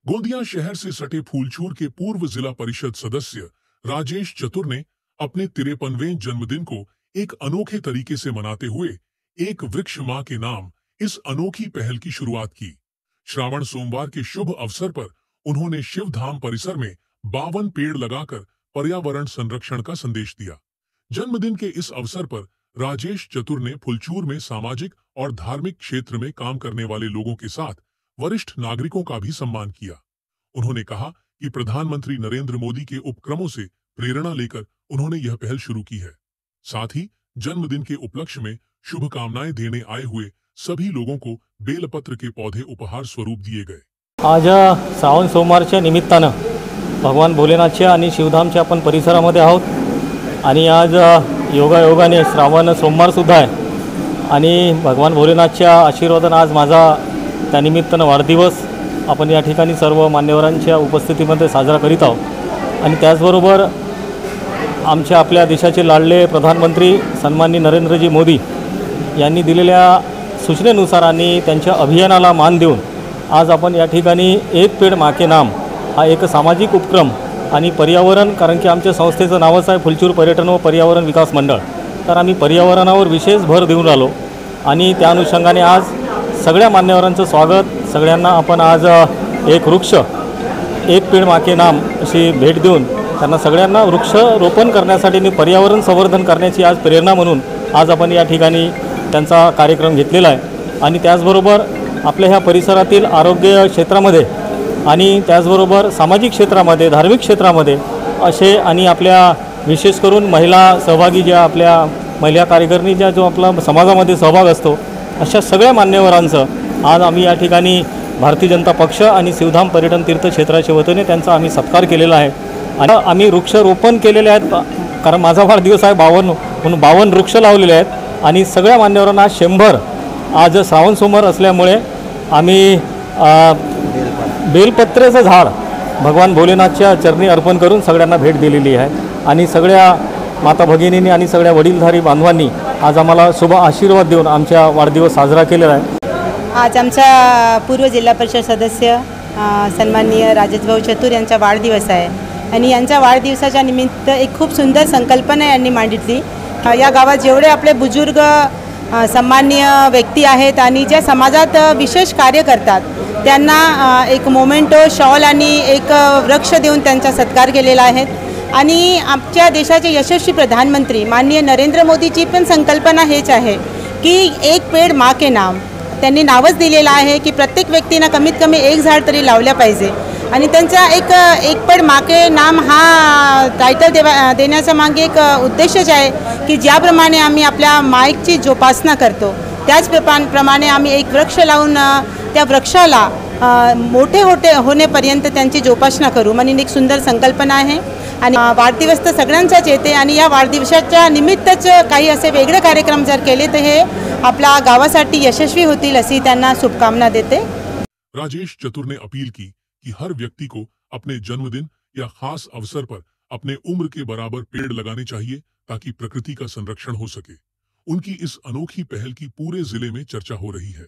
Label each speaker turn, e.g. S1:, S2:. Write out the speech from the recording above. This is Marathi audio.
S1: गोंदिया शहर से सटे फूलचूर के पूर्व जिला परिषद सदस्य राजेश चतुर ने अपने 53वें जन्मदिन को एक अनोखे तरीके से मनाते हुए एक वृक्ष मां के नाम इस अनोखी पहल की शुरुआत की। श्रावण सोमवार के शुभ अवसर पर उन्होंने शिवधाम परिसर में 52 पेड़ लगाकर पर्यावरण संरक्षण का संदेश दिया। जन्मदिन के इस अवसर पर राजेश चतुर ने फुलचूर में सामाजिक और धार्मिक क्षेत्र में काम करने वाले लोगों के साथ वरिष्ठ नागरिकों का भी सम्मान किया। उन्होंने कहा कि प्रधानमंत्री नरेंद्र मोदी के उपक्रमों से प्रेरणा लेकर उन्होंने यह पहल शुरू की है। साथ ही जन्मदिन के उपलक्ष्य में शुभकामनाएं देने आए हुए सभी लोगों को बेलपत्र के पौधे उपहार स्वरूप दिए गए।
S2: आज श्रावण सोमवारच्या निमित्तानं भगवान भोलेनाथच्या आणि शिवधामच्या आपण परिसरामध्ये आहोत आणि आज योगायोगाने श्रावण सोमवार सुद्धा आहे आणि भगवान भोलेनाथच्या आशीर्वादाने आज माझा त्यानिमित्तानं वाढदिवस आपण या ठिकाणी सर्व मान्यवरांच्या उपस्थितीमध्ये साजरा करीत आहोत। आणि त्याचबरोबर आमच्या आपल्या देशाचे लाडले प्रधानमंत्री सन्माननीय नरेंद्रजी मोदी यांनी दिलेल्या सूचनेनुसार आणि त्यांच्या अभियानाला मान देऊन आज आपण या ठिकाणी एक पेड़ माँ के नाम हा एक सामाजिक उपक्रम आणि पर्यावरण, कारण की आमच्या संस्थेचं नावच आहे फुलचूर पर्यटन व पर्यावरण विकास मंडळ, तर आम्ही पर्यावरणावर विशेष भर देऊन राहिलो आणि त्या अनुषंगाने आज सगळ्या मान्यवरांचं स्वागत, सगळ्यांना आपण आज एक वृक्ष एक पेड़ माँ के नाम अशी भेट देऊन त्यांना सगळ्यांना वृक्षरोपण करण्यासाठी आणि पर्यावरण संवर्धन करण्याची आज प्रेरणा म्हणून आज आपण या ठिकाणी त्यांचा कार्यक्रम घेतलेला आहे। आणि त्याचबरोबर आपल्या ह्या परिसरातील आरोग्य क्षेत्रामध्ये आणि त्याचबरोबर सामाजिक क्षेत्रामध्ये, धार्मिक क्षेत्रामध्ये असे आणि आपल्या विशेष करून महिला सहभागी ज्या आपल्या महिला कार्यकर्णी ज्या जो आपला समाजामध्ये सहभाग असतो अशा सगळ्या मान्यवरांचं आज आम्ही या ठिकाणी भारतीय जनता पक्ष आणि शिवधाम पर्यटन तीर्थक्षेत्राच्या वतीने त्यांचा आम्ही सत्कार केलेला आहे। आणि आम्ही वृक्षरोपण केलेले आहेत, कारण माझा वाढदिवस आहे 52 म्हणून 52 वृक्ष लावलेले आहेत आणि सगळ्या मान्यवरांना 100 आज श्रावण सोमवार असल्यामुळे आम्ही बेलपत्रेचं झाड भगवान भोलेनाथच्या चरणी अर्पण करून सगळ्यांना भेट दिलेली आहे। आणि सगळ्या माता भगिनींनी आणि सगळ्या वडीलधारी बांधवांनी आज आम्हाला शुभ आशीर्वाद देऊन आमचा वाढदिवस साजरा केलेला आहे।
S3: आज आमचा पूर्व जिल्हा परिषद सदस्य सन्माननीय राजेश भाऊ चतुर यांचा वाढदिवस आहे आणि यांच्या वाढदिवसाच्या निमित्त एक खूप सुंदर संकल्पना यांनी मांडितली। या गावात जेवढे आपले बुजुर्ग सन्माननीय व्यक्ती आहेत आणि ज्या समाजात विशेष कार्य करतात त्यांना एक मोमेंटो शॉल आणि एक वृक्ष देऊन त्यांचा सत्कार केलेला आहे। आणि आमच्या देशाचे यशस्वी प्रधानमंत्री माननीय नरेंद्र मोदीची पण संकल्पना हेच आहे की एक पेड़ माँ के नाम, त्यांनी नावच दिलेलं आहे की प्रत्येक व्यक्तीनं कमीत कमी एक झाड तरी लावलं पाहिजे। आणि त्यांचा एक पेड़ माँ के नाम हा टायटल देण्याचा मागे एक उद्देशच आहे की ज्याप्रमाणे आम्ही आपल्या माईची जोपासना करतो त्याचप्रमाणे आम्ही एक वृक्ष लावून त्या वृक्षाला मोठे होण्यापर्यंत त्यांची जोपासना करू म्हणून एक सुंदर संकल्पना आहे। आणि वाढदिवस तर सगळ्यांचाच येते आणि या वाढदिवसाच्या निमित्तच काही असे वेगळे कार्यक्रम जर केले तर हे आपल्या गावासाठी यशस्वी होतील अशी त्यांना शुभकामना देते।
S1: राजेश चतुर ने अपील की कि हर व्यक्ति को अपने जन्मदिन या खास अवसर पर अपने उम्र के बराबर पेड़ लगाने चाहिए ताकि प्रकृति का संरक्षण हो सके। उनकी इस अनोखी पहल की पूरे जिले में चर्चा हो रही है।